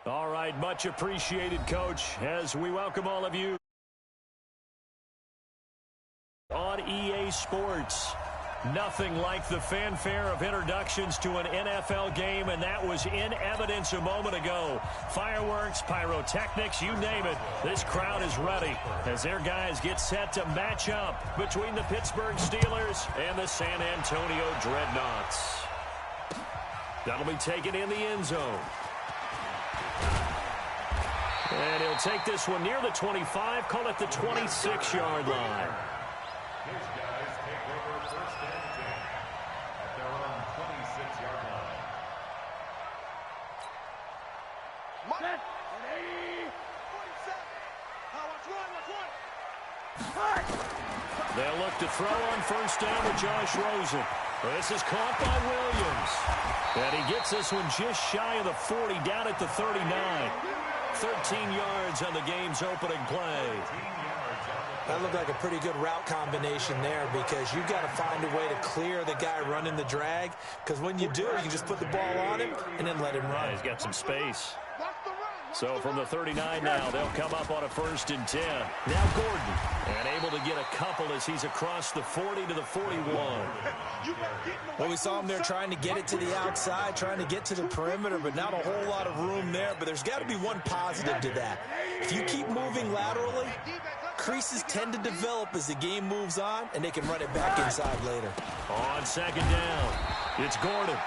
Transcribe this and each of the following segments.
All right, much appreciated, Coach, as we welcome all of you on EA Sports. Nothing like the fanfare of introductions to an NFL game, and that was in evidence a moment ago. Fireworks, pyrotechnics, you name it. This crowd is ready as their guys get set to match up between the Pittsburgh Steelers and the San Antonio Dreadnoughts. That'll be taken in the end zone. And he'll take this one near the 25, call it the 26-yard line. These guys take over first and 10 at their own 26-yard line. Set. 47. They'll look to throw on first down with Josh Rosen. This is caught by Williams. And he gets this one just shy of the 40, down at the 39. 13 yards on the game's opening play. That looked like a pretty good route combination there because you've got to find a way to clear the guy running the drag, because when you do, you just put the ball on him and then let him run. Yeah, he's got some space. So from the 39 now, they'll come up on a 1st and 10. Now Gordon, and able to get a couple as he's across the 40 to the 41. Well, we saw him there trying to get it to the outside, trying to get to the perimeter, but not a whole lot of room there. But there's got to be one positive to that. If you keep moving laterally, creases tend to develop as the game moves on, and they can run it back inside later. On 2nd down, it's Gordon.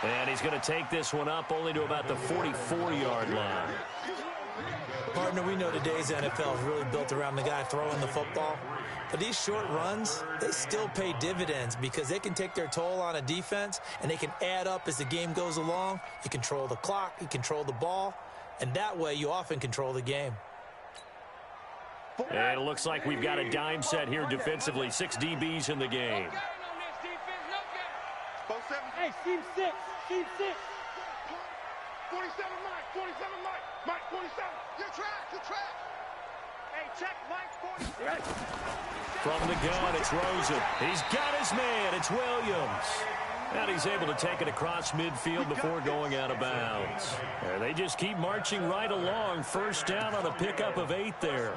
And he's going to take this one up only to about the 44-yard line. Partner, we know today's NFL is really built around the guy throwing the football. But these short runs, they still pay dividends because they can take their toll on a defense, and they can add up as the game goes along. You control the clock, you control the ball, and that way you often control the game. And it looks like we've got a dime set here defensively. 6 DBs in the game. Hey, team 6. 47, Mike. 47, Mike. 47. Your track. Hey, check, Mike. 47. From the gun, it's Rosen. He's got his man. It's Williams. And he's able to take it across midfield before going out of bounds. And they just keep marching right along. 1st down on a pickup of 8 there.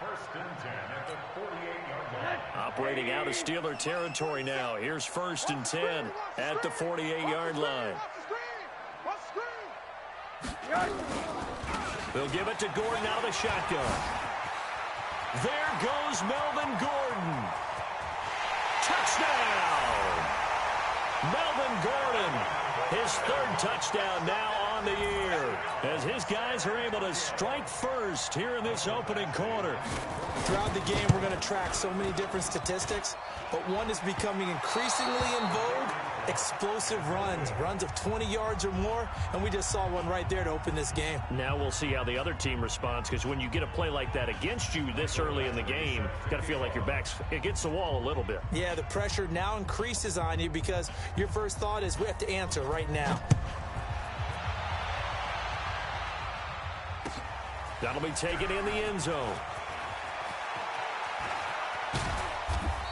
1st and 10 at the 48-yard line. Operating out of Steeler territory now. Here's 1st and 10 at the 48-yard line. They'll give it to Gordon out of the shotgun. There goes Melvin Gordon. Touchdown! Melvin Gordon, his 3rd touchdown now on the year, as his guys are able to strike first here in this opening quarter. Throughout the game, we're going to track so many different statistics, but one is becoming increasingly in vogue: explosive runs of 20 yards or more, and we just saw one right there to open this game. Now we'll see how the other team responds, because when you get a play like that against you this early in the game, you've got to feel like your back's against the wall a little bit. Yeah, the pressure now increases on you because your first thought is we have to answer right now. That'll be taken in the end zone.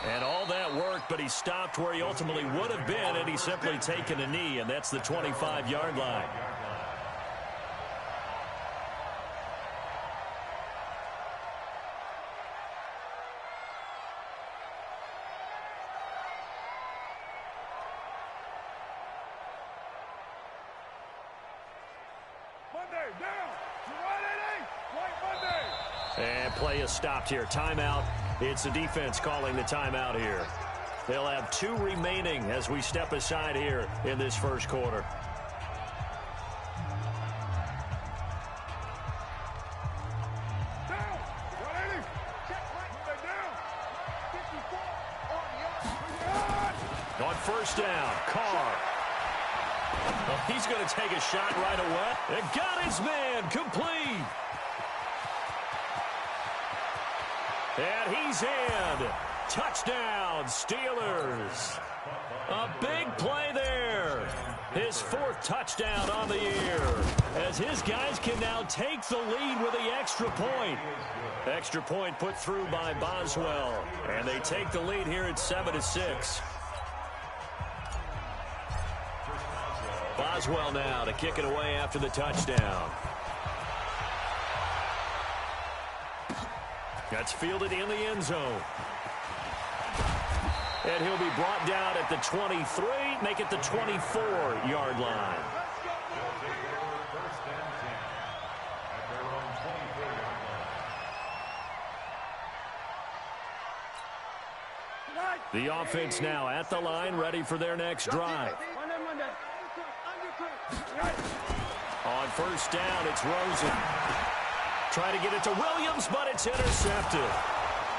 And all that work, but he stopped where he ultimately would have been, and he's simply taken a knee, and that's the 25-yard line. And play is stopped here. Timeout. It's the defense calling the timeout here. They'll have 2 remaining as we step aside here in this 1st quarter. On 1st down, Carr. Oh, he's going to take a shot right away. And got his man complete. And he's in. Touchdown, Steelers. A big play there. His 4th touchdown on the year, as his guys can now take the lead with the extra point. Extra point put through by Boswell. And they take the lead here at 7-6. Boswell now to kick it away after the touchdown. That's fielded in the end zone. And he'll be brought down at the 23, make it the 24-yard line. The offense now at the line, ready for their next drive. On first down, it's Rosen. Try to get it to Williams, but it's intercepted.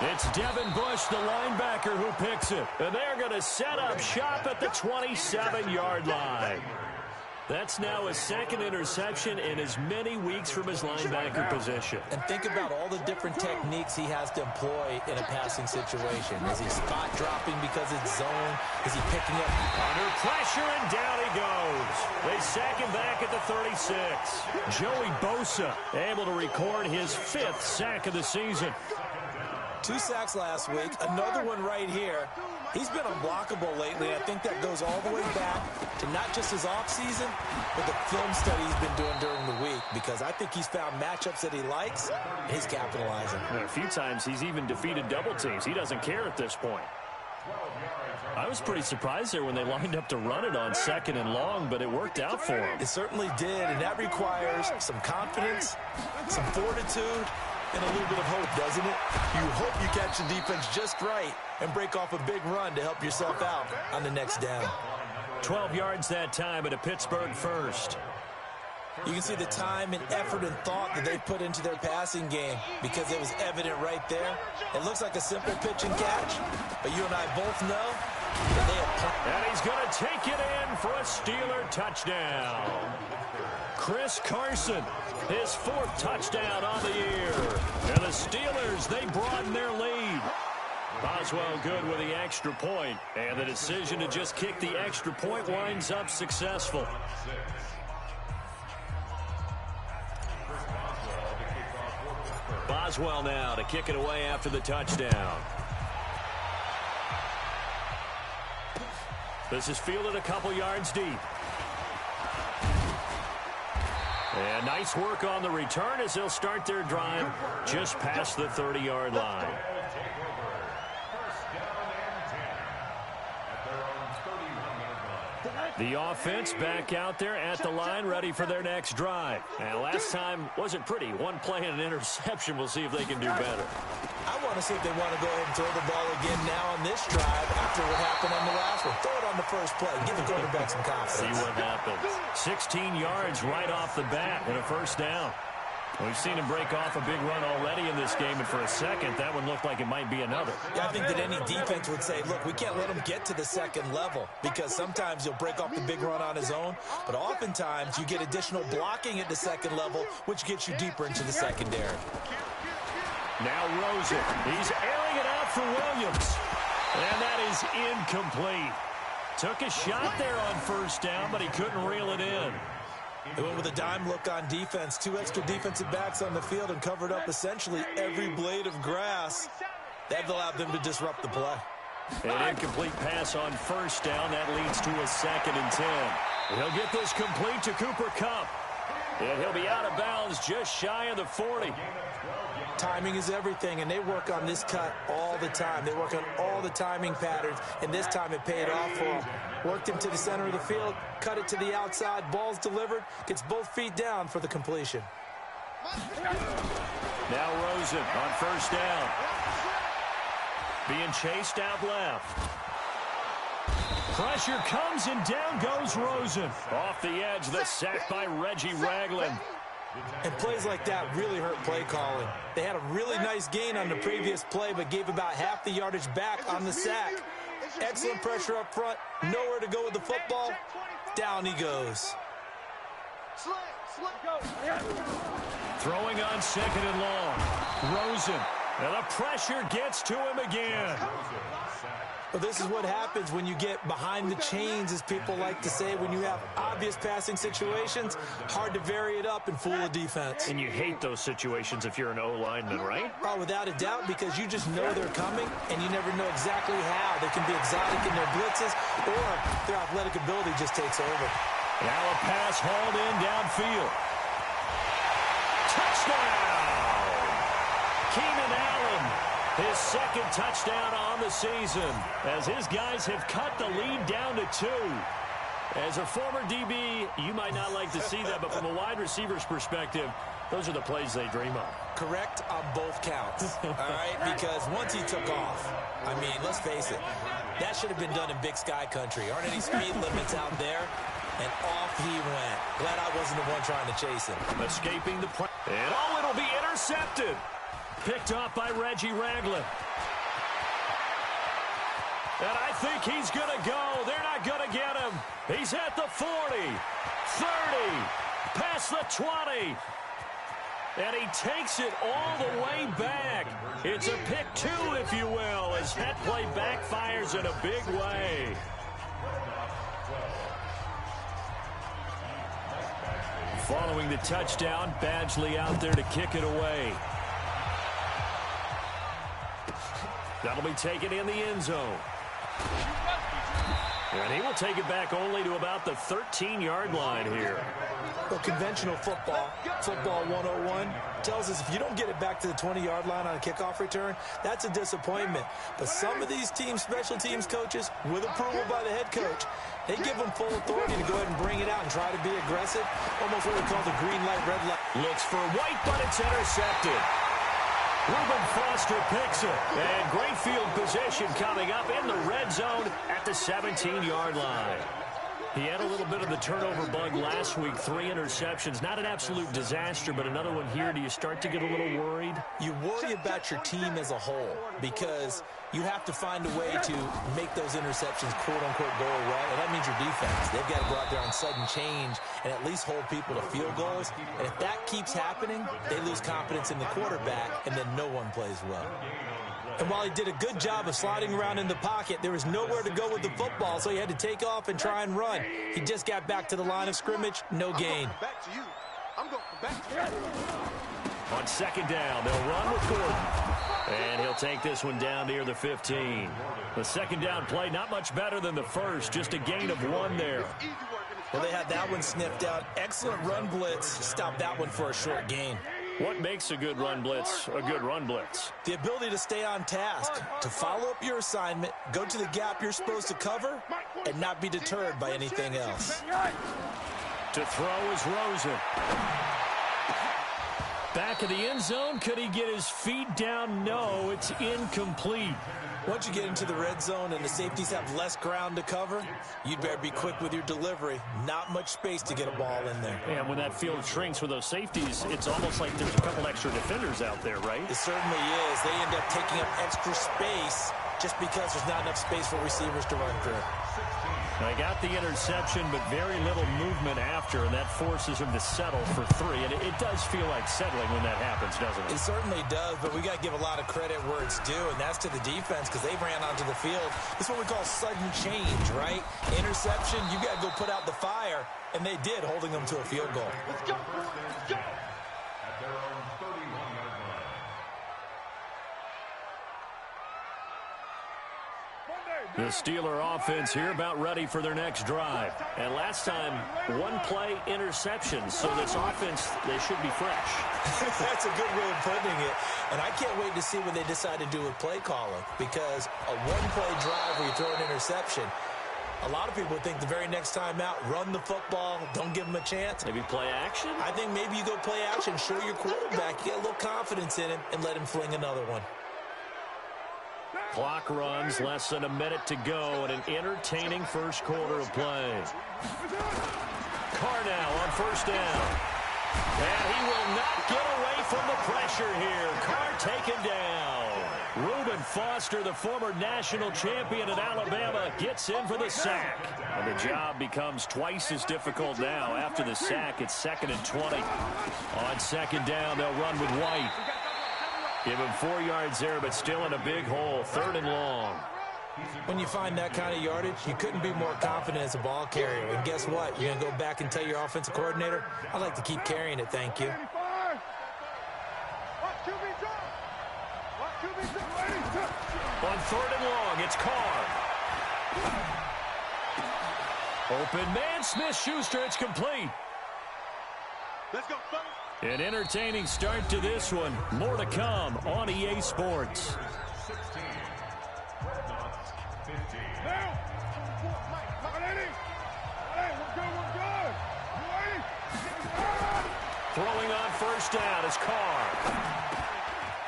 It's Devin Bush, the linebacker, who picks it. And they're going to set up shop at the 27-yard line. That's now his second interception in as many weeks from his linebacker position. And think about all the different techniques he has to employ in a passing situation. Is he spot dropping because it's zone? Is he picking up under pressure, and down he goes. They sack him back at the 36. Joey Bosa able to record his 5th sack of the season. 2 sacks last week, another one right here. He's been unblockable lately. I think that goes all the way back to not just his offseason, but the film study he's been doing during the week, because I think he's found matchups that he likes, and he's capitalizing. A few times he's even defeated double teams. He doesn't care at this point. I was pretty surprised there when they lined up to run it on 2nd and long, but it worked out for him. It certainly did, and that requires some confidence, some fortitude, and a little bit of hope, doesn't it? You hope you catch the defense just right and break off a big run to help yourself out on the next down. 12 yards that time at a Pittsburgh first. You can see the time and effort and thought that they put into their passing game, because it was evident right there. It looks like a simple pitch and catch, but you and I both know that they have... And he's going to take it in for a Steeler touchdown. Chris Carson, his 4th touchdown on the year. And the Steelers, they broaden their lead. Boswell good with the extra point, and the decision to just kick the extra point winds up successful. Boswell now to kick it away after the touchdown. This is fielded a couple yards deep. And nice work on the return as they'll start their drive just past the 30-yard line. The offense back out there at the line, ready for their next drive. And last time wasn't pretty. One play and an interception. We'll see if they can do better. I want to see if they want to go ahead and throw the ball again now on this drive after what happened on the last one. Throw it on the first play. Give the quarterback some confidence. See what happens. 16 yards right off the bat and a first down. We've seen him break off a big run already in this game, and for a second, that one looked like it might be another. Yeah, I think that any defense would say, look, we can't let him get to the second level, because sometimes he'll break off the big run on his own, but oftentimes you get additional blocking at the second level, which gets you deeper into the secondary. Now Rosen, he's airing it out for Williams, and that is incomplete. Took a shot there on first down, but he couldn't reel it in. They went with a dime look on defense. 2 extra defensive backs on the field and covered up essentially every blade of grass. That allowed them to disrupt the play. An incomplete pass on first down. That leads to a 2nd and 10. He'll get this complete to Cooper Kupp. And he'll be out of bounds just shy of the 40. Timing is everything, and they work on this cut all the time. They work on all the timing patterns, and this time it paid off for him. Worked him to the center of the field, cut it to the outside, ball's delivered, gets both feet down for the completion. Now Rosen on first down. Being chased out left. Pressure comes, and down goes Rosen. Off the edge, the sack by Reggie Ragland. And plays like that really hurt play calling. They had a really nice gain on the previous play, but gave about half the yardage back on the sack. Excellent pressure up front. Nowhere to go with the football. Down he goes. Throwing on 2nd and long. Rosen. And the pressure gets to him again. Well, this is what happens when you get behind the chains, as people like to say. When you have obvious passing situations, hard to vary it up and fool a defense. And you hate those situations if you're an O-lineman, right? Oh, without a doubt, because you just know they're coming, and you never know exactly how. They can be exotic in their blitzes, or their athletic ability just takes over. Now a pass hauled in downfield. Touchdown! Keenan Allen, his second touchdown on the season, as his guys have cut the lead down to 2. As a former DB, you might not like to see that, but from a wide receiver's perspective, those are the plays they dream of. Correct on both counts, all right? Because once he took off, I mean, let's face it, that should have been done in Big Sky country. Aren't any speed limits out there? And off he went. Glad I wasn't the one trying to chase him. Escaping the pressure. And oh, it'll be intercepted. Picked off by Reggie Ragland. And I think he's going to go. They're not going to get him. He's at the 40, 30, past the 20. And he takes it all the way back. It's a pick 2, if you will, as that play backfires in a big way. Following the touchdown, Badgley out there to kick it away. That'll be taken in the end zone. And he will take it back only to about the 13-yard line here. Well, conventional football 101, tells us if you don't get it back to the 20-yard line on a kickoff return, that's a disappointment. But some of these teams, special teams coaches, with approval by the head coach, they give them full authority to go ahead and bring it out and try to be aggressive, almost what we call the green light, red light. Looks for White, but it's intercepted. Reuben Foster picks it. And great field position coming up in the red zone at the 17-yard line. He had a little bit of the turnover bug last week, 3 interceptions. Not an absolute disaster, but another one here. Do you start to get a little worried? You worry about your team as a whole because you have to find a way to make those interceptions, quote-unquote, go away, and that means your defense. They've got to go out there on sudden change and at least hold people to field goals. And if that keeps happening, they lose confidence in the quarterback, and then no one plays well. And while he did a good job of sliding around in the pocket, there was nowhere to go with the football, so he had to take off and try and run. He just got back to the line of scrimmage, no gain. I'm going back to you. On second down, they'll run with Gordon. And he'll take this one down near the 15. The second down play, not much better than the first, just a gain of 1 there. Well, they had that one sniffed out. Excellent run blitz. Stopped that one for a short gain. What makes a good run blitz a good run blitz? The ability to stay on task, to follow up your assignment, go to the gap you're supposed to cover, and not be deterred by anything else. To throw is Rosen. Back of the end zone. Could he get his feet down? No, it's incomplete. Once you get into the red zone and the safeties have less ground to cover, you'd better be quick with your delivery. Not much space to get a ball in there. And when that field shrinks with those safeties, it's almost like there's a couple extra defenders out there, right? It certainly is. They end up taking up extra space just because there's not enough space for receivers to run through. They got the interception, but very little movement after, and that forces him to settle for 3. And it does feel like settling when that happens, doesn't it? It certainly does, but we got to give a lot of credit where it's due, and that's to the defense because they ran onto the field. This is what we call sudden change, right? Interception, you got to go put out the fire, and they did, holding them to a field goal. Let's go. Let's go. At their own 31-yard line. The Steeler offense here about ready for their next drive. And last time, 1-play interception. So this offense, they should be fresh. That's a good way of putting it. And I can't wait to see what they decide to do with play calling. Because a 1-play drive where you throw an interception, a lot of people think the very next time out, run the football, don't give them a chance. Maybe play action? I think maybe you go play action, show your quarterback, you get a little confidence in him, and let him fling another one. Clock runs, less than a minute to go, and an entertaining first quarter of play. Carr now on first down. And he will not get away from the pressure here. Carr taken down. Reuben Foster, the former national champion at Alabama, gets in for the sack. And the job becomes twice as difficult now. After the sack, it's 2nd and 20. On second down, they'll run with White. Give him 4 yards there, but still in a big hole. 3rd and long. When you find that kind of yardage, you couldn't be more confident as a ball carrier. And guess what? You're going to go back and tell your offensive coordinator, I'd like to keep carrying it, thank you. On 3rd and long, it's Carr. Open man, Smith-Schuster, it's complete. Let's go, fellas. An entertaining start to this one. More to come on EA Sports. 16. Knots 15. Now. We're good. Throwing on first down is Carr.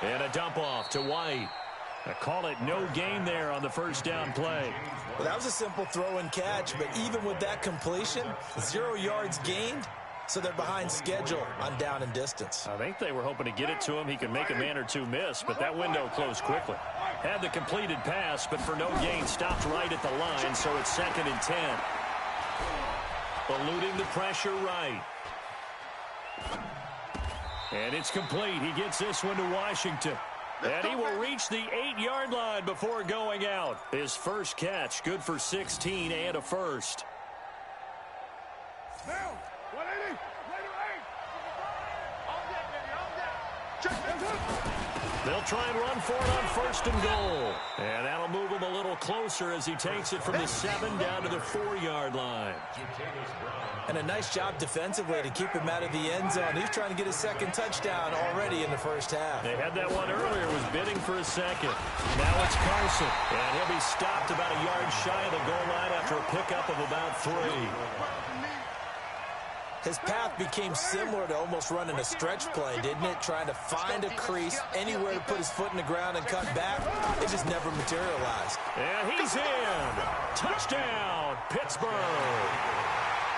And a dump off to White. I call it no gain there on the first down play. Well, that was a simple throw and catch, but even with that completion, 0 yards gained, so they're behind schedule on down and distance. I think they were hoping to get it to him. He could make a man or two miss, but that window closed quickly. Had the completed pass, but for no gain, stopped right at the line, so it's 2nd and 10. Eluding the pressure right. And it's complete. He gets this one to Washington. And he will reach the 8-yard line before going out. His first catch, good for 16 and a first. Now, 180. They'll try and run for it on 1st and goal. And that'll move him a little closer as he takes it from the 7 down to the 4-yard line. And a nice job defensively to keep him out of the end zone. He's trying to get his 2nd touchdown already in the first half. They had that one earlier, was bidding for a 2nd. Now it's Carson. And he'll be stopped about a yard shy of the goal line after a pickup of about 3. His path became similar to almost running a stretch play, didn't it? Trying to find a crease, anywhere to put his foot in the ground and cut back. It just never materialized. And he's in. Touchdown, Pittsburgh.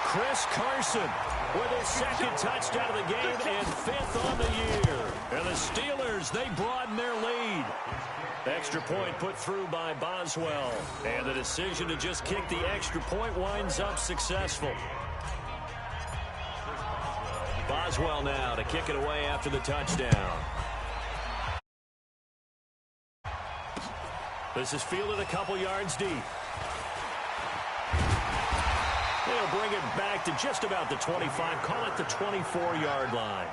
Chris Carson with his 2nd touchdown of the game and 5th on the year. And the Steelers, they broaden their lead. Extra point put through by Boswell. And the decision to just kick the extra point winds up successful. Boswell now to kick it away after the touchdown. This is fielded a couple yards deep. They'll bring it back to just about the 25. Call it the 24-yard line.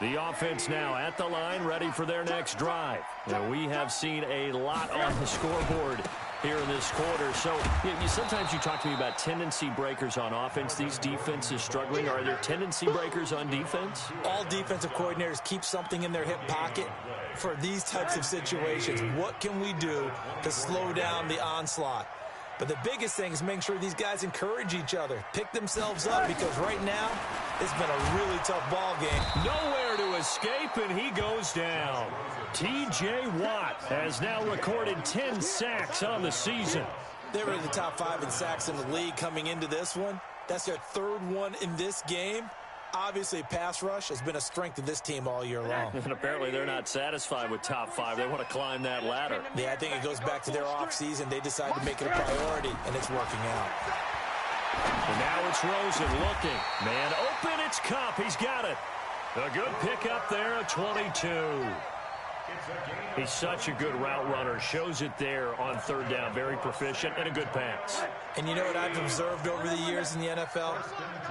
The offense now at the line, ready for their next drive. Now, we have seen a lot on the scoreboard here in this quarter. So sometimes you talk to me about tendency breakers on offense. These defenses struggling. Are there tendency breakers on defense? All defensive coordinators keep something in their hip pocket for these types of situations. What can we do to slow down the onslaught? But the biggest thing is making sure these guys encourage each other, pick themselves up, because right now it's been a really tough ball game. Nowhere to escape, and he goes down. T.J. Watt has now recorded 10 sacks on the season. They were in the top 5 in sacks in the league coming into this one. That's their 3rd one in this game. Obviously, pass rush has been a strength of this team all year long. And apparently they're not satisfied with top 5. They want to climb that ladder. Yeah, I think it goes back to their offseason. They decided to make it a priority, and it's working out. And now it's Rosen looking. Man open, it's Cup. He's got it. A good pickup there at 22. He's such a good route runner. Shows it there on 3rd down. Very proficient and a good pass. And you know what I've observed over the years in the NFL?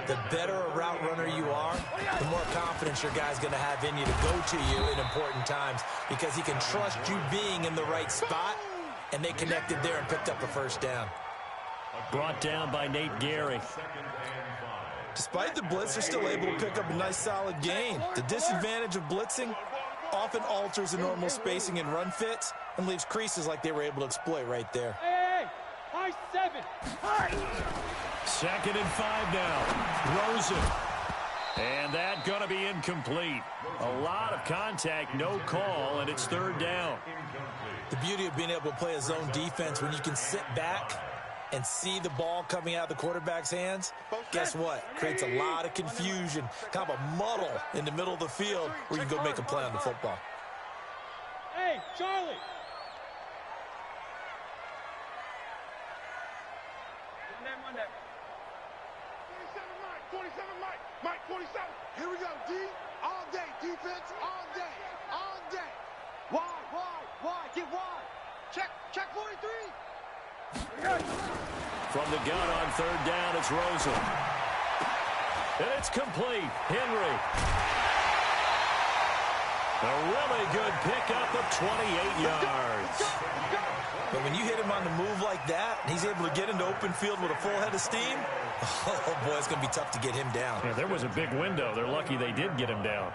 The better a route runner you are, the more confidence your guy's going to have in you to go to you in important times, because he can trust you being in the right spot, and they connected there and picked up a 1st down. Brought down by Nate Gehry. Despite the blitz, they're still able to pick up a nice solid gain. The disadvantage of blitzing often alters the normal spacing and run fits and leaves creases like they were able to exploit right there. Hey, high 7. High. 2nd and 5 now. Rosen. And that going to be incomplete. A lot of contact, no call, and it's 3rd down. The beauty of being able to play a zone defense when you can sit back and see the ball coming out of the quarterback's hands, guess what? Creates a lot of confusion, kind of a muddle in the middle of the field where you can go make a play on the football. Hey, Charlie. Name 27 Mike. Mike 27. Here we go, D. All day. Defense all day. All day. Wide. Get wide. Check 43. From the gun on 3rd down, it's Rosen. And it's complete. Henry. A really good pickup of 28 yards. But when you hit him on the move like that, and he's able to get into open field with a full head of steam, oh, boy, it's going to be tough to get him down. Yeah, there was a big window. They're lucky they did get him down.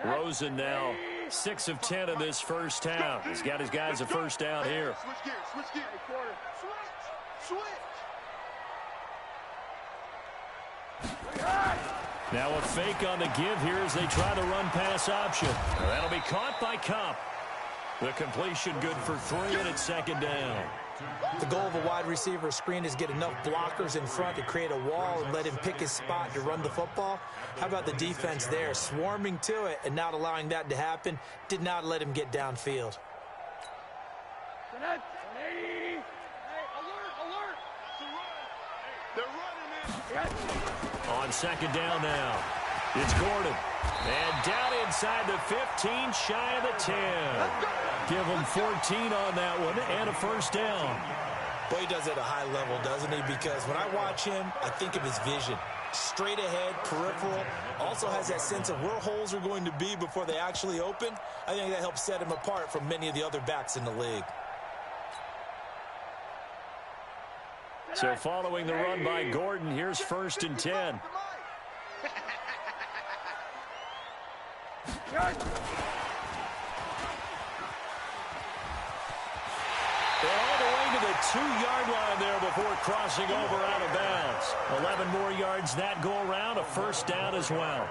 Rosen now 6 of 10 in this first half. He's got his guys a first down here. Switch gears, switch gears. Switch. Now a fake on the give here as they try the run-pass option. That'll be caught by Cup. The completion good for 3, and it's second down. The goal of a wide receiver screen is get enough blockers in front to create a wall and let him pick his spot to run the football. How about the defense there, swarming to it and not allowing that to happen? Did not let him get downfield. On second down now, it's Gordon. And down inside the 15, shy of the 10. Give him 14 on that one and a first down. Boy, he does it at a high level, doesn't he? Because when I watch him, I think of his vision. Straight ahead, peripheral. Also has that sense of where holes are going to be before they actually open. I think that helps set him apart from many of the other backs in the league. So following the run by Gordon, here's 1st and 10. They're all the way to the 2-yard line there before crossing over out of bounds. 11 more yards that go around, a first down as well.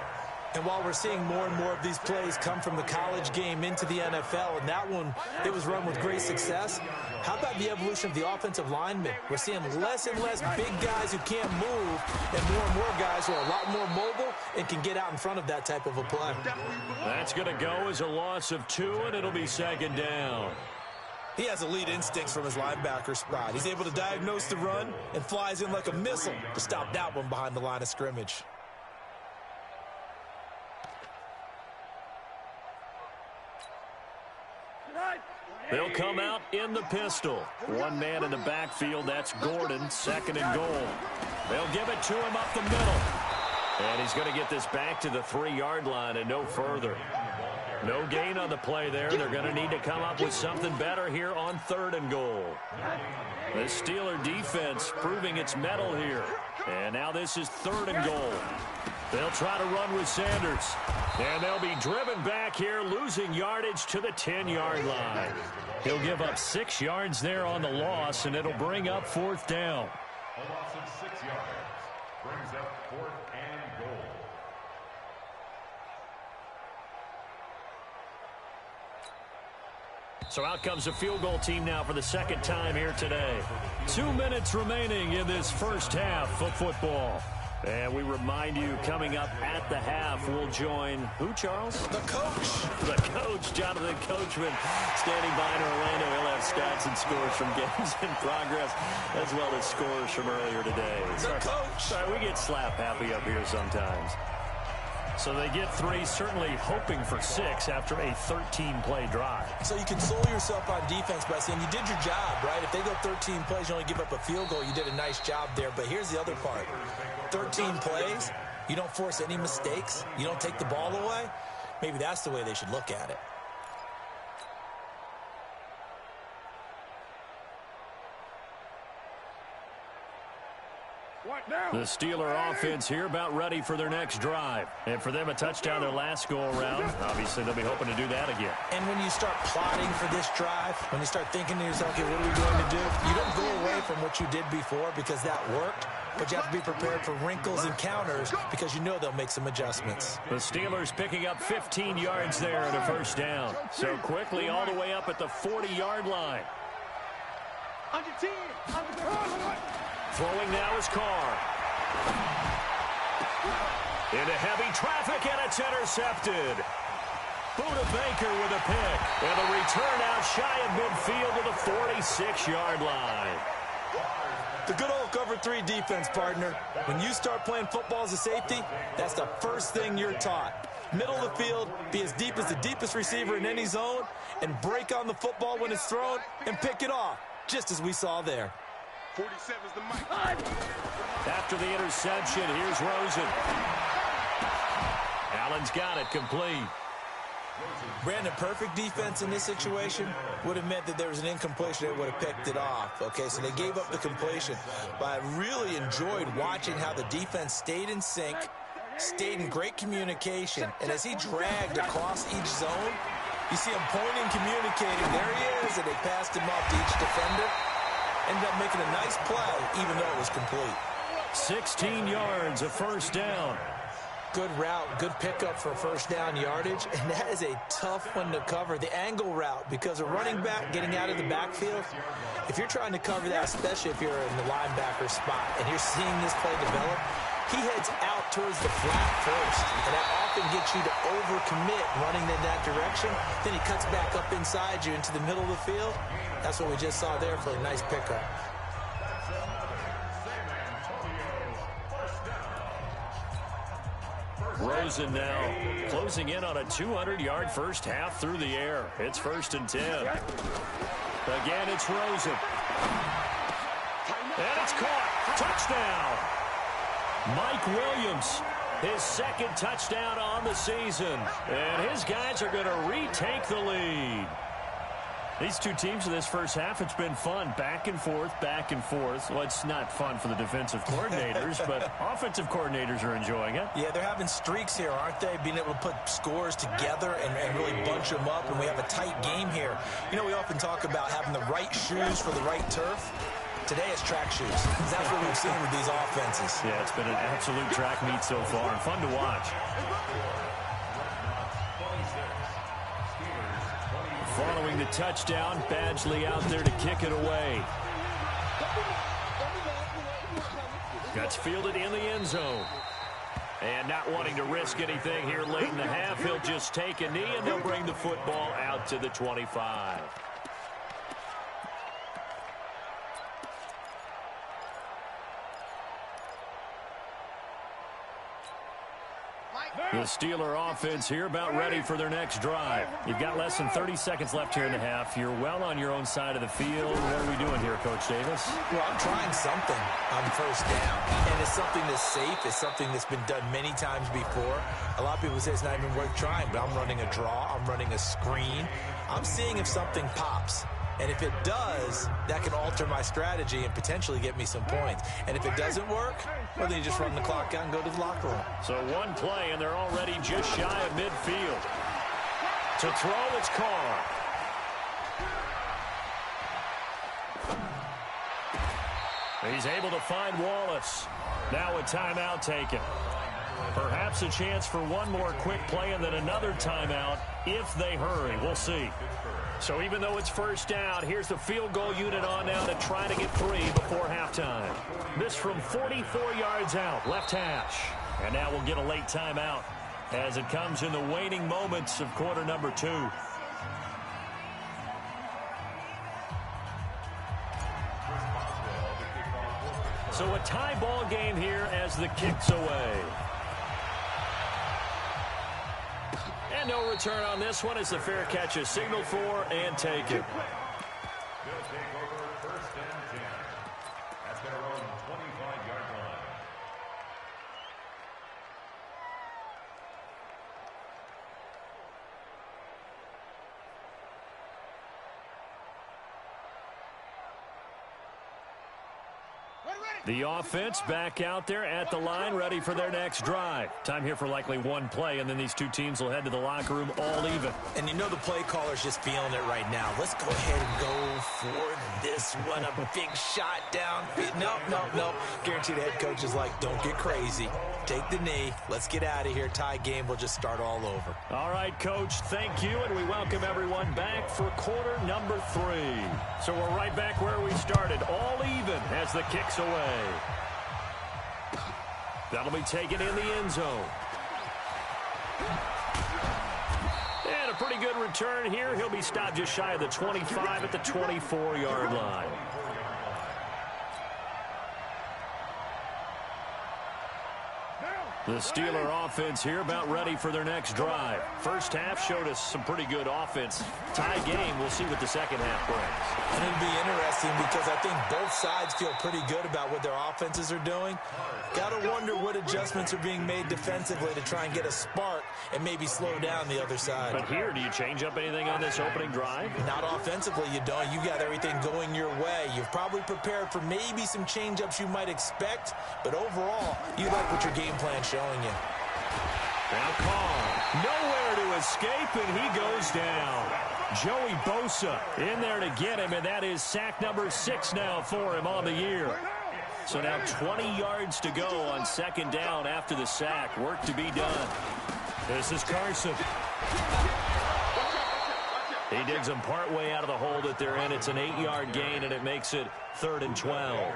And while we're seeing more and more of these plays come from the college game into the NFL, and that one, it was run with great success, how about the evolution of the offensive linemen? We're seeing less and less big guys who can't move and more guys who are a lot more mobile and can get out in front of that type of a play. That's going to go as a loss of 2, and it'll be second down. He has elite instincts from his linebacker spot. He's able to diagnose the run and flies in like a missile to stop that one behind the line of scrimmage. They'll come out in the pistol. One man in the backfield, that's Gordon, 2nd and goal. They'll give it to him up the middle. And he's going to get this back to the 3-yard line and no further. No gain on the play there. They're going to need to come up with something better here on 3rd and goal. The Steeler defense proving its mettle here. And now this is 3rd and goal. They'll try to run with Sanders. And they'll be driven back here, losing yardage to the 10-yard line. He'll give up 6 yards there on the loss, and it'll bring up 4th down. A loss of 6 yards brings up 4th and goal. So out comes a field goal team now for the 2nd time here today. 2 minutes remaining in this first half of football. And we remind you, coming up at the half, we'll join who, Charles? The coach. The coach, Jonathan Coachman, standing by in Orlando. He'll have stats and scores from games in progress, as well as scores from earlier today. The coach. Sorry, we get slap happy up here sometimes. So they get 3, certainly hoping for 6 after a 13-play drive. So you console yourself on defense by saying you did your job, right? If they go 13 plays, you only give up a field goal, you did a nice job there. But here's the other part. 13 plays, you don't force any mistakes, you don't take the ball away. Maybe that's the way they should look at it. The Steeler offense here about ready for their next drive. And for them, a touchdown their last go-around. Obviously, they'll be hoping to do that again. And when you start plotting for this drive, when you start thinking to yourself, okay, what are we going to do? You don't go away from what you did before because that worked, but you have to be prepared for wrinkles and counters because you know they'll make some adjustments. The Steelers picking up 15 yards there and a first down. So quickly all the way up at the 40-yard line. Under 10. Throwing now is Carr. Into heavy traffic, and it's intercepted. Buda Baker with a pick. And the return out shy of midfield to the 46-yard line. The good old cover 3 defense, partner. When you start playing football as a safety, that's the first thing you're taught. Middle of the field, be as deep as the deepest receiver in any zone, and break on the football when it's thrown and pick it off, just as we saw there. 47's the mic. After the interception, here's Rosen. Allen's got it complete. Brandon, perfect defense in this situation would have meant that there was an incompletion. They would have picked it off. Okay, so they gave up the completion. But I really enjoyed watching how the defense stayed in sync, stayed in great communication. And as he dragged across each zone, you see him pointing, communicating. There he is, and they passed him off to each defender. Ended up making a nice play, even though it was complete. 16 yards, a first down. Good route, good pickup for first down yardage, and that is a tough one to cover, the angle route, because a running back getting out of the backfield, if you're trying to cover that, especially if you're in the linebacker spot, and you're seeing this play develop, he heads out towards the flat first, and that often gets you to overcommit running in that direction. Then he cuts back up inside you into the middle of the field. That's what we just saw there for a nice pickup. Rosen now closing in on a 200-yard first half through the air. It's 1st and 10. Again, it's Rosen. And it's caught. Touchdown. Mike Williams, his second touchdown on the season. And his guys are going to retake the lead. These two teams in this first half, it's been fun. Back and forth, back and forth. Well, it's not fun for the defensive coordinators, but offensive coordinators are enjoying it. Yeah, they're having streaks here, aren't they? Being able to put scores together and really bunch them up, and we have a tight game here. You know, we often talk about having the right shoes for the right turf. Today it's track shoes. That's what we've seen with these offenses. Yeah, it's been an absolute track meet so far, and fun to watch. Following the touchdown, Badgley out there to kick it away. That's fielded in the end zone. And not wanting to risk anything here late in the half, he'll just take a knee, and they'll bring the football out to the 25. The Steeler offense here about ready for their next drive. You've got less than 30 seconds left here in the half. You're well on your own side of the field. What are we doing here, Coach Davis? Well, I'm trying something on first down. And it's something that's safe. It's something that's been done many times before. A lot of people say it's not even worth trying, but I'm running a draw. I'm running a screen. I'm seeing if something pops. And if it does, that can alter my strategy and potentially get me some points. And if it doesn't work, well, then you just run the clock out and go to the locker room. So one play, and they're already just shy of midfield. To throw, it's Carr. He's able to find Wallace. Now a timeout taken. Perhaps a chance for one more quick play and then another timeout if they hurry. We'll see. So even though it's first down, here's the field goal unit on now to try to get 3 before halftime. This from 44 yards out, left hash. And now we'll get a late timeout as it comes in the waning moments of quarter number 2. So a tie ball game here as the kick's away. And no return on this one as the fair catch is signaled for and taken. They'll take over 1st and 10 at their own 25-yard line. The offense back out there at the line, ready for their next drive. Time here for likely one play, and then these two teams will head to the locker room all even. And you know the play caller's just feeling it right now. Let's go ahead and go for this one. A big shot down. Nope. Guaranteed the head coach is like, don't get crazy. Take the knee. Let's get out of here. Tie game. We'll just start all over. All right, Coach, thank you, and we welcome everyone back for quarter number 3. So we're right back where we started, all even as the kick's away. That'll be taken in the end zone. And a pretty good return here. He'll be stopped just shy of the 25 at the 24-yard line. The Steeler offense here about ready for their next drive. First half showed us some pretty good offense. Tie game, we'll see what the second half brings. And it'll be interesting because I think both sides feel pretty good about what their offenses are doing. Got to wonder what adjustments are being made defensively to try and get a spark and maybe slow down the other side. But here, do you change up anything on this opening drive? Not offensively, you don't. You got everything going your way. You've probably prepared for maybe some change-ups you might expect, but overall, you like what your game plan's showing you. Now Carr, nowhere to escape, and he goes down. Joey Bosa in there to get him, and that is sack number 6 now for him on the year. So now 20 yards to go on second down after the sack. Work to be done. This is Carson. He digs them partway out of the hole that they're in. It's an 8-yard gain, and it makes it 3rd and 12.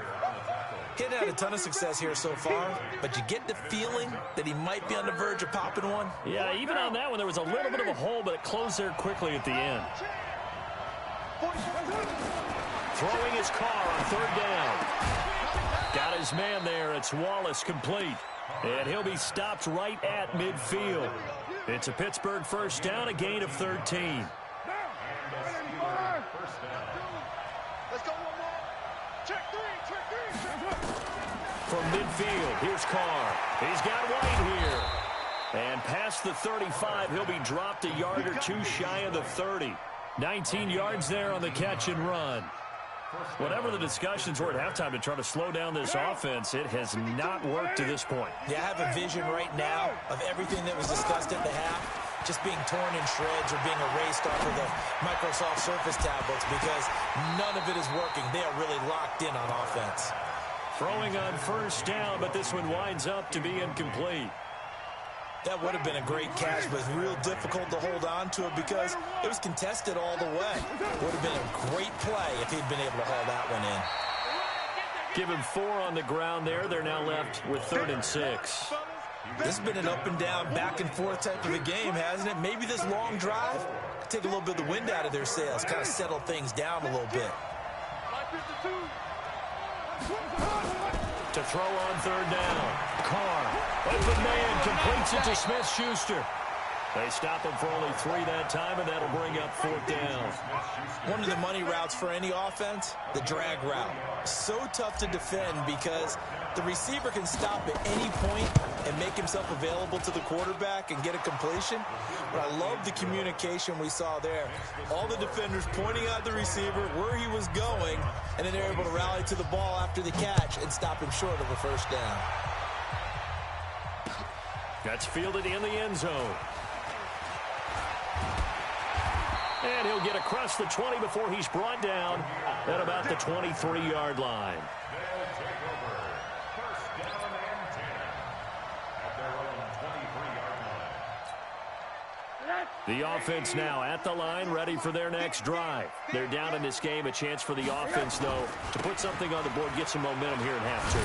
He hadn't had a ton of success here so far, but you get the feeling that he might be on the verge of popping one. Yeah, even on that one, there was a little bit of a hole, but it closed there quickly at the end. Throwing his Carr on 3rd down. Got his man there. It's Wallace complete. And he'll be stopped right at midfield. It's a Pittsburgh first down, a gain of 13. Let's go one more. Check three. From midfield, here's Carr. He's got White here. And past the 35, he'll be dropped a yard or two shy of the 30. 19 yards there on the catch and run. Whatever the discussions were at halftime to try to slow down this offense, it has not worked to this point. Yeah, I have a vision right now of everything that was discussed at the half just being torn in shreds or being erased off of the Microsoft Surface tablets because none of it is working. They are really locked in on offense. Throwing on first down, but this one winds up to be incomplete. That would have been a great catch, but it's real difficult to hold on to it because it was contested all the way. Would have been a great play if he'd been able to haul that one in. Give him 4 on the ground there. They're now left with 3rd and 6. This has been an up and down, back and forth type of a game, hasn't it? Maybe this long drive could take a little bit of the wind out of their sails, kind of settle things down a little bit. To throw on 3rd down. Carr, open man, completes it to Smith-Schuster. They stop him for only 3 that time, and that'll bring up 4th down. One of the money routes for any offense, the drag route. So tough to defend because the receiver can stop at any point and make himself available to the quarterback and get a completion. But I love the communication we saw there. All the defenders pointing out the receiver where he was going, and then they're able to rally to the ball after the catch and stop him short of a first down. That's fielded in the end zone. And he'll get across the 20 before he's brought down at about the 23-yard line. They'll take over. First down and 10 at their own 23-yard line. The offense now at the line, ready for their next drive. They're down in this game. A chance for the offense, though, to put something on the board, get some momentum here in half 2.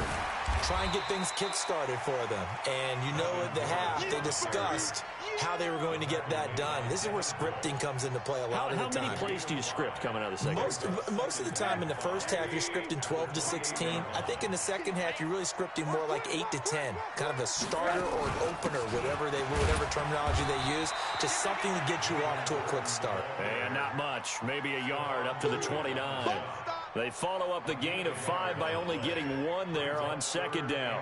Try and get things kick-started for them. And you know at the half, they discussed how they were going to get that done. This is where scripting comes into play a lot of the time. How many plays do you script coming out of the second? Most of the time in the first half, you're scripting 12 to 16. I think in the second half, you're really scripting more like 8 to 10. Kind of a starter or an opener, whatever terminology they use. Just something to get you off to a quick start. And not much. Maybe a yard up to the 29. They follow up the gain of 5 by only getting 1 there on second down.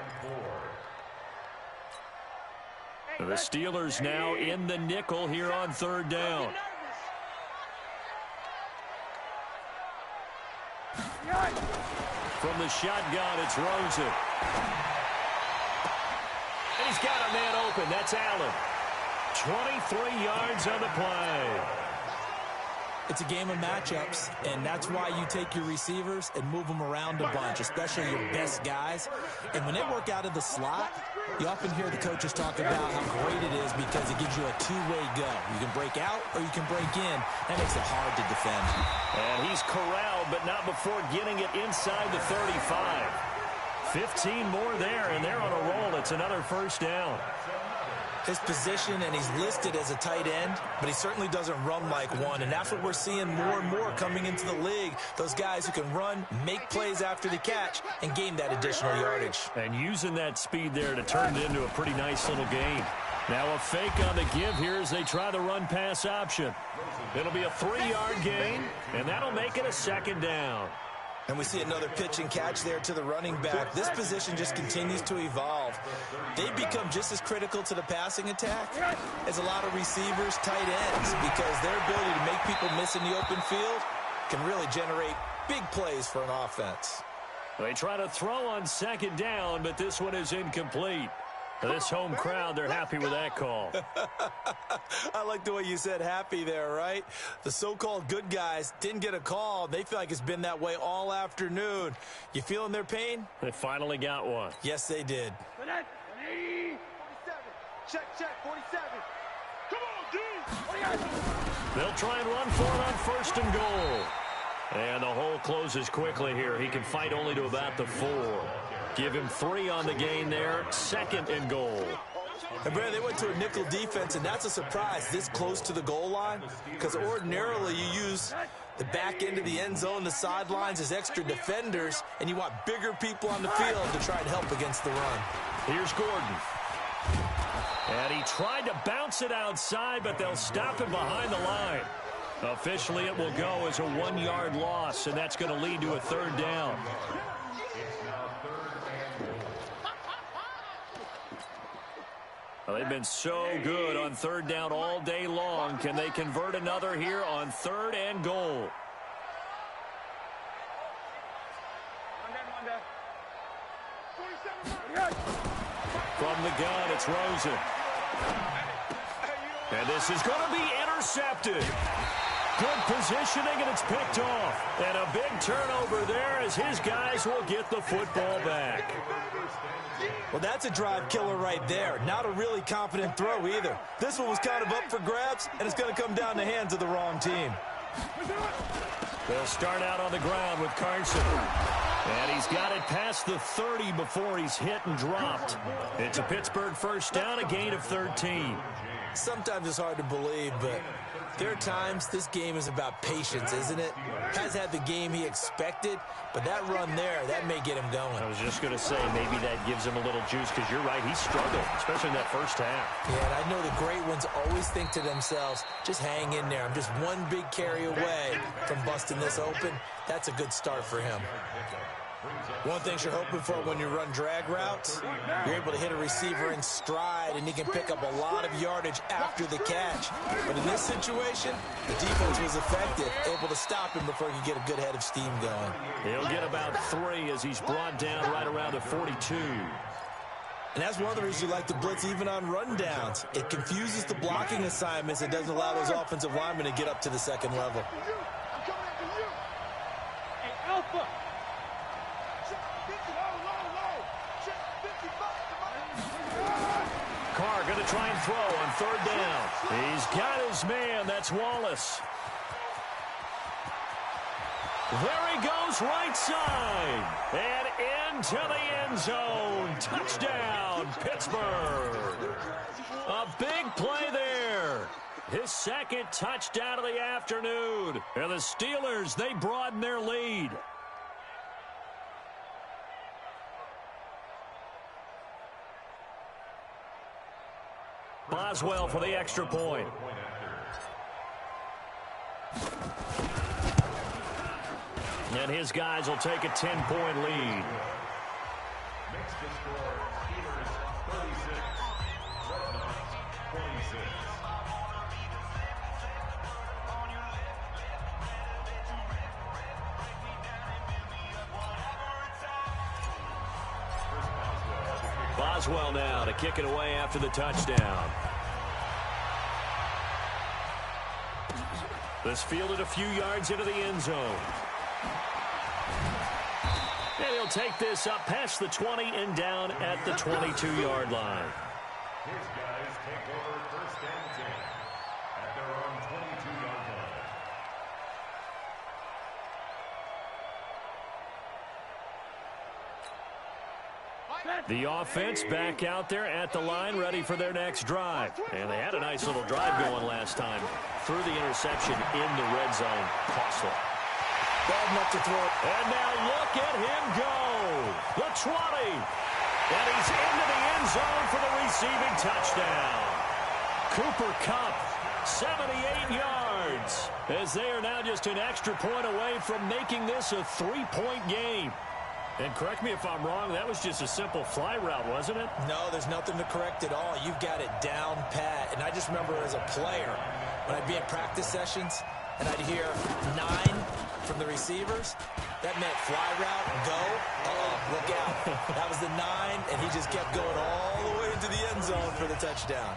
The Steelers now in the nickel here on 3rd down. From the shotgun, it's Rosen. And he's got a man open. That's Allen. 23 yards on the play. It's a game of matchups, and that's why you take your receivers and move them around a bunch, especially your best guys. And when they work out of the slot, you often hear the coaches talk about how great it is because it gives you a two-way go. You can break out or you can break in. That makes it hard to defend. And he's corralled, but not before getting it inside the 35. 15 more there, and they're on a roll. It's another first down. his position, and he's listed as a tight end, but he certainly doesn't run like one, and that's what we're seeing more and more coming into the league. Those guys who can run, make plays after the catch, and gain that additional yardage. And using that speed there to turn it into a pretty nice little gain. Now a fake on the give here as they try the run-pass option. It'll be a 3-yard gain, and that'll make it a 2nd down. And we see another pitch and catch there to the running back. This position just continues to evolve. They become just as critical to the passing attack as a lot of receivers, tight ends, because their ability to make people miss in the open field can really generate big plays for an offense. They try to throw on 2nd down, but this one is incomplete. This home crowd, they're happy with that call. I like the way you said happy there, right? The so-called good guys didn't get a call. They feel like it's been that way all afternoon. You feeling their pain? They finally got one. Yes, they did. 47. Check, 47. Come on, D. They'll try and run for it on 1st and goal. And the hole closes quickly here. He can fight only to about the 4. Give him 3 on the gain there. 2nd and goal. And, Brad, they went to a nickel defense, and that's a surprise this close to the goal line, because ordinarily you use the back end of the end zone, the sidelines as extra defenders, and you want bigger people on the field to try and help against the run. Here's Gordon. And he tried to bounce it outside, but they'll stop him behind the line. Officially, it will go as a 1-yard loss, and that's going to lead to a 3rd down. Well, they've been so good on 3rd down all day long. Can they convert another here on 3rd and goal? From the gun, it's Rosen. And this is going to be intercepted. Good positioning, and it's picked off. And a big turnover there as his guys will get the football back. Well, that's a drive killer right there. Not a really confident throw either. This one was kind of up for grabs, and it's going to come down the hands of the wrong team. They'll start out on the ground with Carson. And he's got it past the 30 before he's hit and dropped. It's a Pittsburgh 1st down, a gain of 13. Sometimes it's hard to believe, but there are times this game is about patience, isn't it? Has had the game he expected, but that run there, that may get him going. I was just going to say, maybe that gives him a little juice, because you're right, he struggled, especially in that 1st half. Yeah, and I know the great ones always think to themselves, just hang in there. I'm just one big carry away from busting this open. That's a good start for him. One thing you're hoping for when you run drag routes, you're able to hit a receiver in stride, and he can pick up a lot of yardage after the catch. But in this situation, the defense was effective, able to stop him before he could get a good head of steam going. He'll get about 3 as he's brought down right around the 42. And that's one of the reasons you like to blitz even on rundowns. It confuses the blocking assignments. It doesn't allow those offensive linemen to get up to the 2nd level. Hey, Alpha. Carr going to try and throw on 3rd down. He's got his man. That's Wallace. There he goes, right side. And into the end zone. Touchdown, Pittsburgh. A big play there. His 2nd touchdown of the afternoon. And the Steelers, they broaden their lead. Boswell for the extra point. And his guys will take a 10-point lead. Makes the score Steelers 36, Red Knox 26. Boswell now to kick it away after the touchdown. This fielded a few yards into the end zone. And he'll take this up past the 20 and down at the 22-yard line. His guys take over 1st and 10 at their own 22-yard line. The offense back out there at the line, ready for their next drive. And they had a nice little drive going last time. Threw the interception in the red zone. Costly. Bad enough to throw it. And now look at him go. The 20. And he's into the end zone for the receiving touchdown. Cooper Kupp, 78 yards. As they are now just an extra point away from making this a 3-point game. And correct me if I'm wrong, that was just a simple fly route, wasn't it? No, there's nothing to correct at all. You've got it down pat. And I just remember as a player, when I'd be in practice sessions, and I'd hear 9 from the receivers, that meant fly route, go, look out. That was the 9, and he just kept going all the way into the end zone for the touchdown.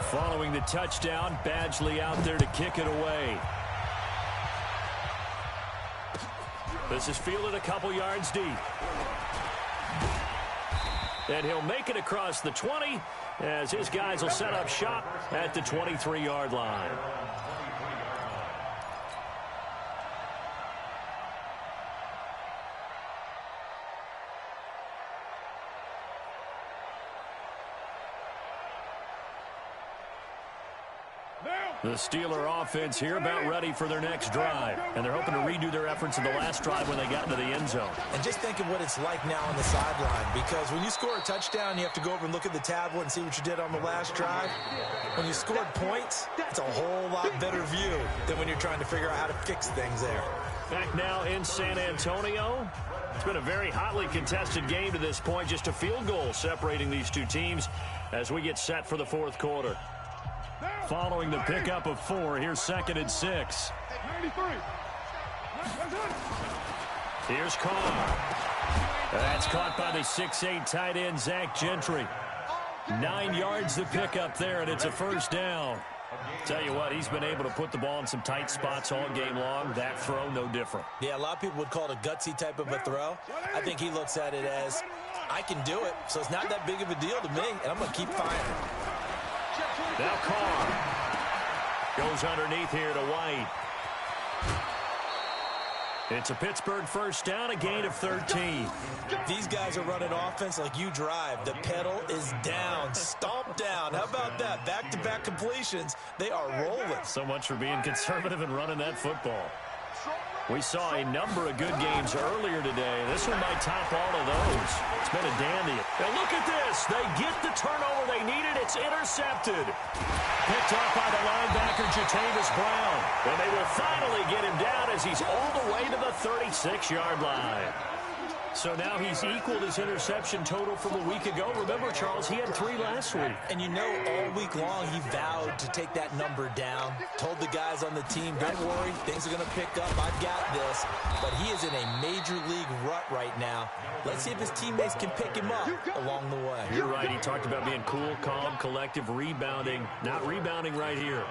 Following the touchdown, Badgley out there to kick it away. This is fielded a couple yards deep. And he'll make it across the 20 as his guys will set up shop at the 23-yard line. The Steeler offense here about ready for their next drive. And they're hoping to redo their efforts in the last drive when they got into the end zone. And just think of what it's like now on the sideline. Because when you score a touchdown, you have to go over and look at the tablet and see what you did on the last drive. When you scored points, it's a whole lot better view than when you're trying to figure out how to fix things there. Back now in San Antonio. It's been a very hotly contested game to this point. Just a field goal separating these two teams as we get set for the fourth quarter. Following the pickup of 4, here's 2nd and 6. Here's Carr. That's caught by the 6'8" tight end, Zach Gentry. 9 yards to pick up there, and it's a first down. Tell you what, he's been able to put the ball in some tight spots all game long. That throw, no different. Yeah, a lot of people would call it a gutsy type of a throw. I think he looks at it as, I can do it, so it's not that big of a deal to me, and I'm going to keep firing. Now Carr goes underneath here to White. It's a Pittsburgh first down, a gain of 13. These guys are running offense like you drive. The pedal is down, stomp down. How about that? Back-to-back completions. They are rolling. So much for being conservative and running that football. We saw a number of good games earlier today. This one might top all of those. It's been a dandy. And look at this. They get the turnover they needed. It's intercepted. Picked up by the linebacker, Jatavis Brown. And they will finally get him down as he's all the way to the 36-yard line. So now he's equaled his interception total from a week ago. Remember, Charles, he had 3 last week. And you know, all week long he vowed to take that number down. Told the guys on the team, don't worry, things are going to pick up. I've got this. But he is in a major league rut right now. Let's see if his teammates can pick him up along the way. You're right. He talked about being cool, calm, collective, rebounding. Not rebounding right here.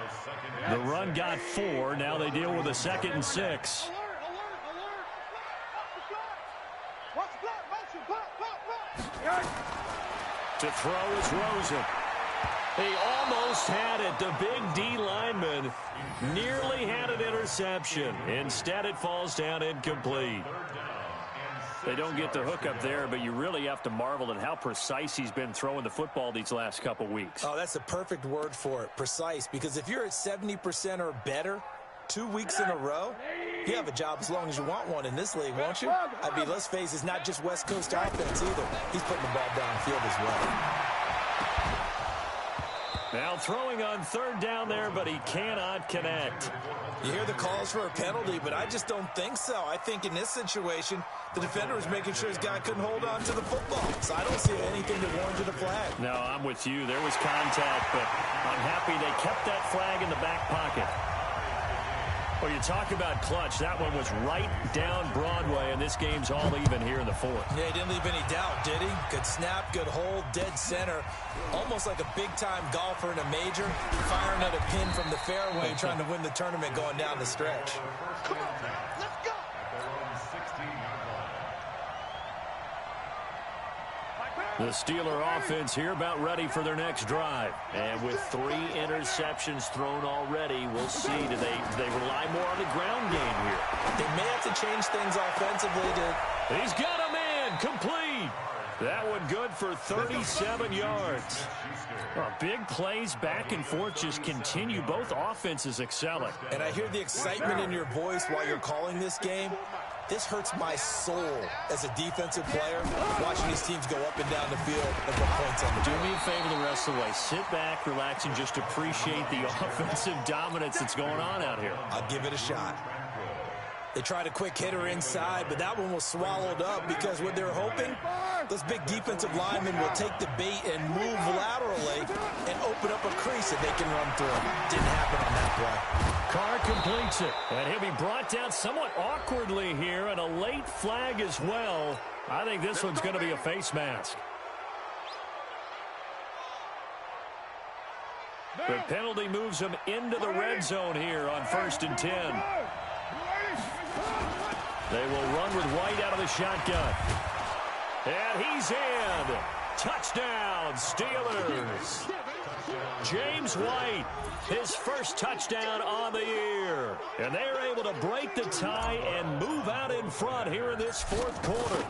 The run got 4. Now they deal with a 2nd and 6. To throw is Rosen. He almost had it. The big D lineman nearly had an interception. Instead, it falls down incomplete. They don't get the hook up there, but you really have to marvel at how precise he's been throwing the football these last couple weeks. Oh, that's the perfect word for it, precise. Because if you're at 70% or better 2 weeks in a row, you have a job as long as you want one in this league, won't you? I mean, let's face it, it's not just West Coast offense either. He's putting the ball downfield as well. Now throwing on 3rd down there, but he cannot connect. You hear the calls for a penalty, but I just don't think so. I think in this situation, the defender was making sure his guy couldn't hold on to the football. So I don't see anything that warranted a flag. No, I'm with you. There was contact, but I'm happy they kept that flag in the back pocket. Well, you talk about clutch. That one was right down Broadway, and this game's all even here in the 4th. Yeah, he didn't leave any doubt, did he? Good snap, good hold, dead center. Almost like a big-time golfer in a major, firing at a pin from the fairway, trying to win the tournament going down the stretch. Come on, let's go. The Steeler offense here about ready for their next drive. And with 3 interceptions thrown already, we'll see. Do they rely more on the ground game here? They may have to change things offensively. He's got a man complete. That one good for 37 yards. Big plays back and forth just continue. Both offenses excelling. And I hear the excitement in your voice while you're calling this game. This hurts my soul as a defensive player, watching these teams go up and down the field and put points on the board. Do me a favor the rest of the way. Sit back, relax, and just appreciate the offensive dominance that's going on out here. I'll give it a shot. They tried a quick hitter inside, but that one was swallowed up because what they're hoping, those big defensive linemen will take the bait and move laterally and open up a crease that they can run through. Didn't happen on that play. Carr completes it, and he'll be brought down somewhat awkwardly here, and a late flag as well. I think this one's going to be a face mask. The penalty moves him into the red zone here on 1st and 10. They will run with White out of the shotgun. And he's in. Touchdown, Steelers. James White, his first touchdown on the year. And they're able to break the tie and move out in front here in this 4th quarter.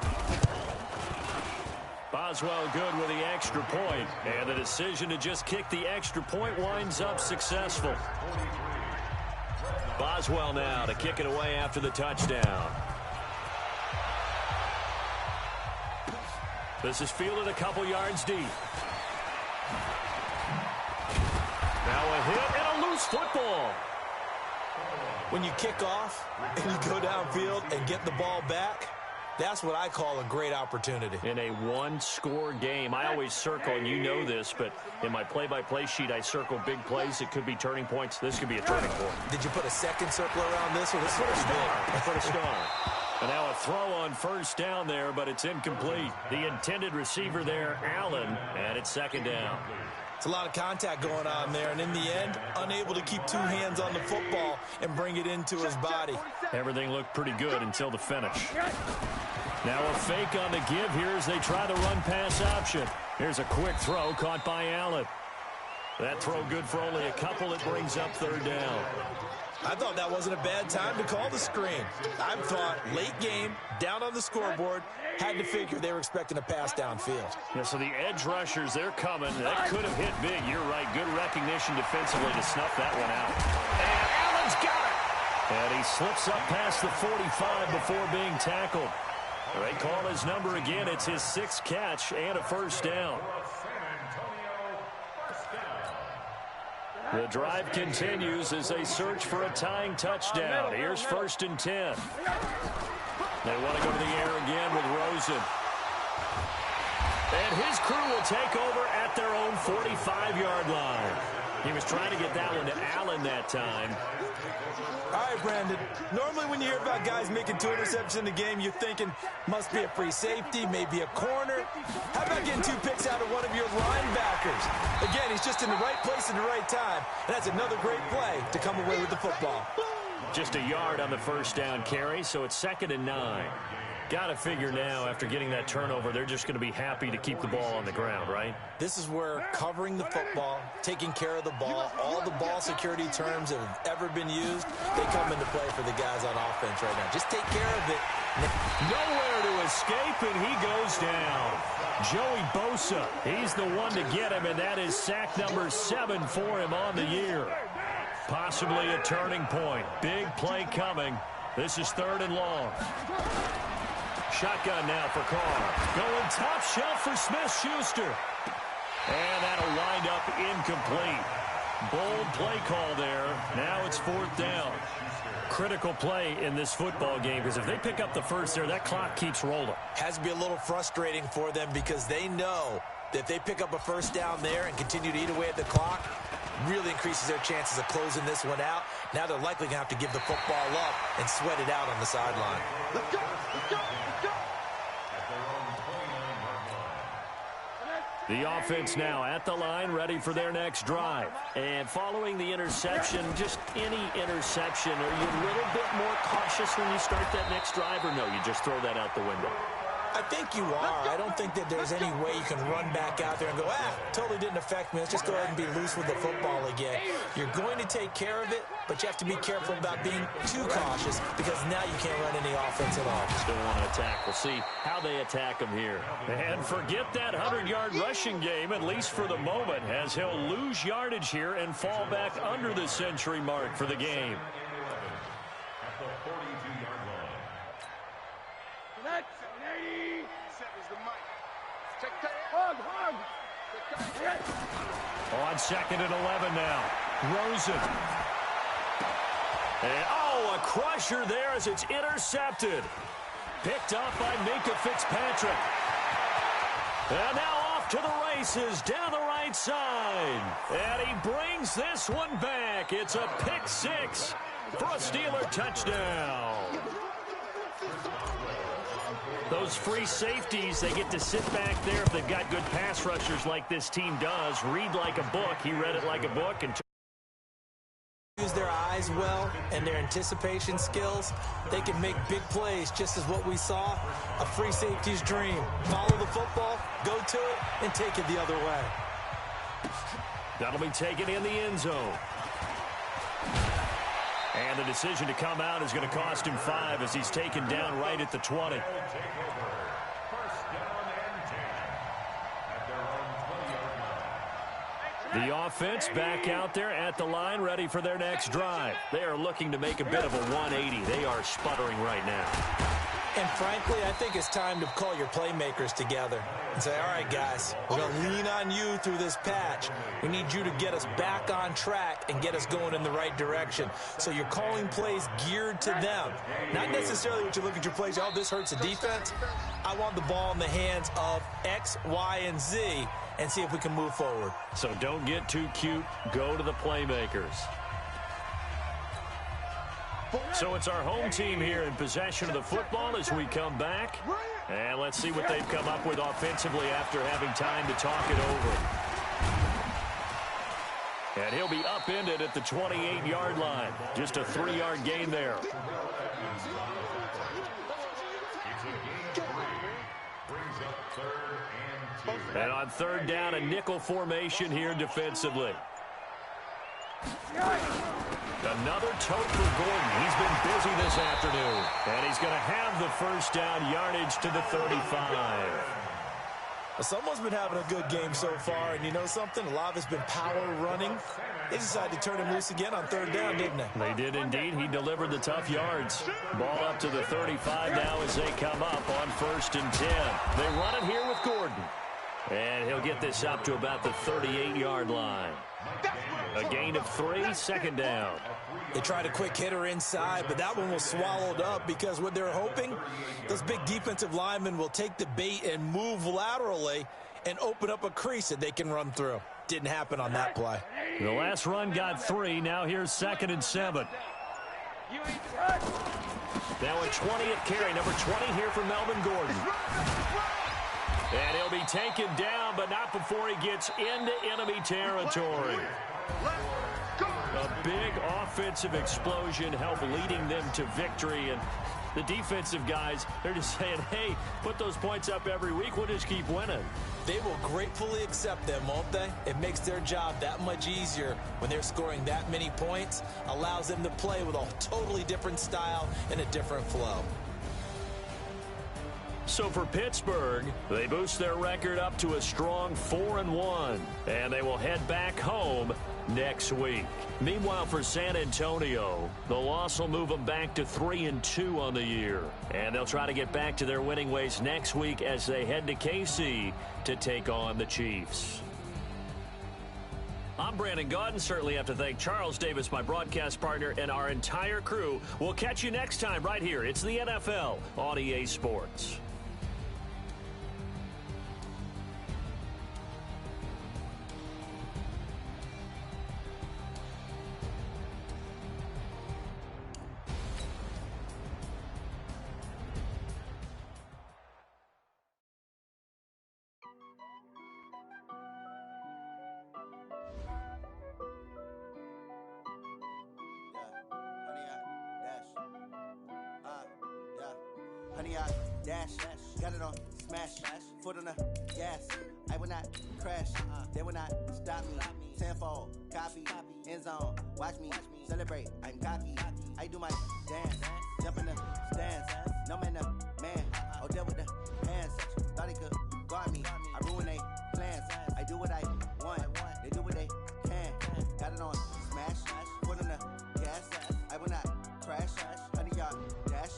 Boswell good with the extra point. And the decision to just kick the extra point winds up successful. Boswell now to kick it away after the touchdown. This is fielded a couple yards deep. Now a hit and a loose football. When you kick off and you go downfield and get the ball back, that's what I call a great opportunity. In a one-score game, I always circle, and you know this, but in my play-by-play sheet, I circle big plays. It could be turning points. This could be a turning point. Did you put a second circle around this one? This is pretty big. I put a star. And now a throw on 1st down there, but it's incomplete. The intended receiver there, Allen, and it's 2nd down. It's a lot of contact going on there, and in the end, unable to keep 2 hands on the football and bring it into his body. Everything looked pretty good until the finish. Now a fake on the give here as they try the run-pass option. Here's a quick throw caught by Allen. That throw good for only a couple. It brings up 3rd down. I thought that wasn't a bad time to call the screen. I thought late game, down on the scoreboard, had to figure they were expecting a pass downfield. Yeah, so the edge rushers, they're coming. That could have hit big. You're right. Good recognition defensively to snuff that one out. And Allen's got it. And he slips up past the 45 before being tackled. They call his number again. It's his 6th catch and a 1st down. The drive continues as they search for a tying touchdown. Here's 1st and 10. They want to go to the air again with Rosen. And his crew will take over at their own 45-yard line. He was trying to get that one to Allen that time. All right, Brandon. Normally when you hear about guys making 2 interceptions in the game, you're thinking must be a free safety, maybe a corner. How about getting 2 picks out of one of your linebackers? Again, he's just in the right place at the right time. And that's another great play to come away with the football. Just a yard on the 1st down carry, so it's 2nd and 9. Got to figure now, after getting that turnover, they're just going to be happy to keep the ball on the ground, right? This is where covering the football, taking care of the ball, all the ball security terms that have ever been used, they come into play for the guys on offense right now. Just take care of it. Nowhere to escape, and he goes down. Joey Bosa, he's the one to get him, and that is sack number 7 for him on the year. Possibly a turning point. Big play coming. This is 3rd and long. Shotgun now for Carr. Going top shelf for Smith-Schuster. And that'll wind up incomplete. Bold play call there. Now it's 4th down. Critical play in this football game, because if they pick up the 1st there, that clock keeps rolling. Has to be a little frustrating for them because they know that if they pick up a 1st down there and continue to eat away at the clock, really increases their chances of closing this one out. Now they're likely going to have to give the football up and sweat it out on the sideline. Let's go! Let's go! Let's go! The offense now at the line, ready for their next drive. And following the interception, just any interception, are you a little bit more cautious when you start that next drive, or no, you just throw that out the window? I I think you are. I don't think that there's any way you can run back out there and go, totally didn't affect me. Let's just go ahead and be loose with the football again. You're going to take care of it, but you have to be careful about being too cautious because now you can't run any offense at all. Still want to attack. We'll see how they attack him here. And forget that 100-yard rushing game, at least for the moment, as he'll lose yardage here and fall back under the century mark for the game. At the 42-yard line. On 2nd and 11 now. Rosen. And, a crusher there as it's intercepted. Picked up by Minkah Fitzpatrick. And now off to the races down the right side. And he brings this one back. It's a pick six for a Steeler touchdown. Those free safeties, they get to sit back there if they've got good pass rushers like this team does. Read like a book. He read it like a book and use their eyes well and their anticipation skills. They can make big plays, just as what we saw, a free safety's dream. Follow the football, go to it, and take it the other way. That'll be taken in the end zone. And the decision to come out is going to cost him 5 as he's taken down right at the 20. The offense back out there at the line, ready for their next drive. They are looking to make a bit of a 180. They are sputtering right now. And frankly, I think it's time to call your playmakers together and say, all right, guys, we're going to lean on you through this patch. We need you to get us back on track and get us going in the right direction. So you're calling plays geared to them. Not necessarily what you look at your plays, this hurts the defense. I want the ball in the hands of X, Y, and Z and see if we can move forward. So don't get too cute. Go to the playmakers. So it's our home team here in possession of the football as we come back. And let's see what they've come up with offensively after having time to talk it over. And he'll be upended at the 28-yard line. Just a 3-yard gain there. And on 3rd down, a nickel formation here defensively. Another tote for Gordon. He's been busy this afternoon. And he's going to have the first down yardage to the 35. Well, someone's been having a good game so far, and you know something? A lot of it's been power running. They decided to turn him loose again on 3rd down, didn't they? They did indeed. He delivered the tough yards. Ball up to the 35 now as they come up on 1st and 10. They run it here with Gordon. And he'll get this up to about the 38-yard line. A gain of 3, 2nd down. They tried a quick hitter inside, but that one was swallowed up because what they're hoping, those big defensive linemen will take the bait and move laterally and open up a crease that they can run through. Didn't happen on that play. The last run got 3. Now here's 2nd and 7. Now a 20th carry, number 20 here for Melvin Gordon. And he'll be taken down, but not before he gets into enemy territory. A big offensive explosion helped leading them to victory. And the defensive guys, they're just saying, hey, put those points up every week. We'll just keep winning. They will gratefully accept them, won't they? It makes their job that much easier when they're scoring that many points. Allows them to play with a totally different style and a different flow. So for Pittsburgh, they boost their record up to a strong 4-1, and they will head back home next week. Meanwhile, for San Antonio, the loss will move them back to 3-2 on the year, and they'll try to get back to their winning ways next week as they head to KC to take on the Chiefs. I'm Brandon Gaudin. Certainly have to thank Charles Davis, my broadcast partner, and our entire crew. We'll catch you next time right here. It's the NFL on EA Sports. 100 yard dash. Got it on smash. Foot on the gas. I will not crash. They will not stop me. Tenfold, copy, end zone. Watch me celebrate. I'm cocky. I do my dance. Jump in the stands. No man, the man. Oh, deal with the hands. Thought he could guard me. I ruin they plans. I do what I want. They do what they can. Got it on smash. Foot on the gas. I will not crash. 100 yard dash.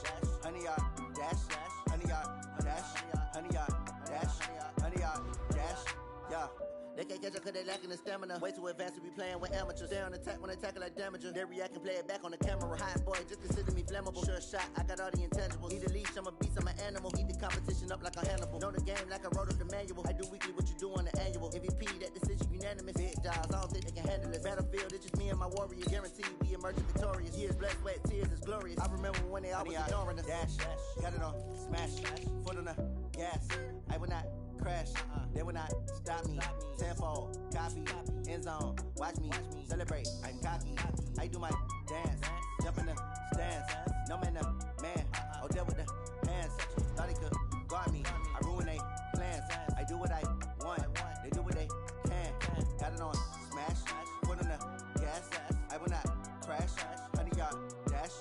100 yard dash. 100 yard dash. 100 yard dash. 100 yard dash. Yeah. They can't catch up cause they lacking the stamina. Way too advanced to be playing with amateurs. They on attack when they tackle like damager. They react and play it back on the camera. Hot boy, just consider me flammable. Sure shot, I got all the intangibles. Need a leash, I'm a beast, I'm an animal. Heat the competition up like a Hannibal. Know the game like I wrote up the manual. I do weekly what you do on the annual. MVP, that decision unanimous. Big jobs, I don't think they can handle it. Battlefield, it's just me and my warrior. Guaranteed we emerging victorious. Years, blood, sweat, tears, it's glorious. I remember when they always ignoring us. Dash, got it on smash. Foot on the gas. I will not crash. They will not stop me. Tenfold, copy, end zone. Watch me celebrate. I'm cocky. I do my dance. Jump in the stands. No man, the man. Oh, deal with the hands. Thought he could guard me. I ruin they plans. I do what I want. They do what they can. Got it on smash. Foot on the gas. I will not crash. 100 yard dash.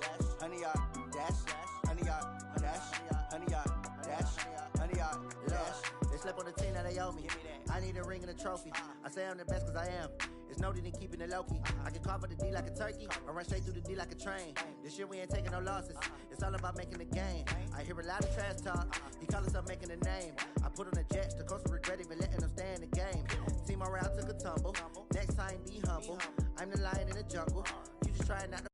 100 yard dash. 100 yard dash. 100 yard dash. 100 yard dash. They slept on the team that they owe me. I need a ring and a trophy. I say I'm the best cause I am. It's no need in keeping it low-key. I can carve up the D like a turkey, or run straight through the D like a train. This year we ain't taking no losses. It's all about making the game. I hear a lot of trash talk. He call himself making a name. I put on the Jets. The coach will regret even letting them stay in the game. Team around took a tumble. Next time be humble. I'm the lion in the jungle. You just try not to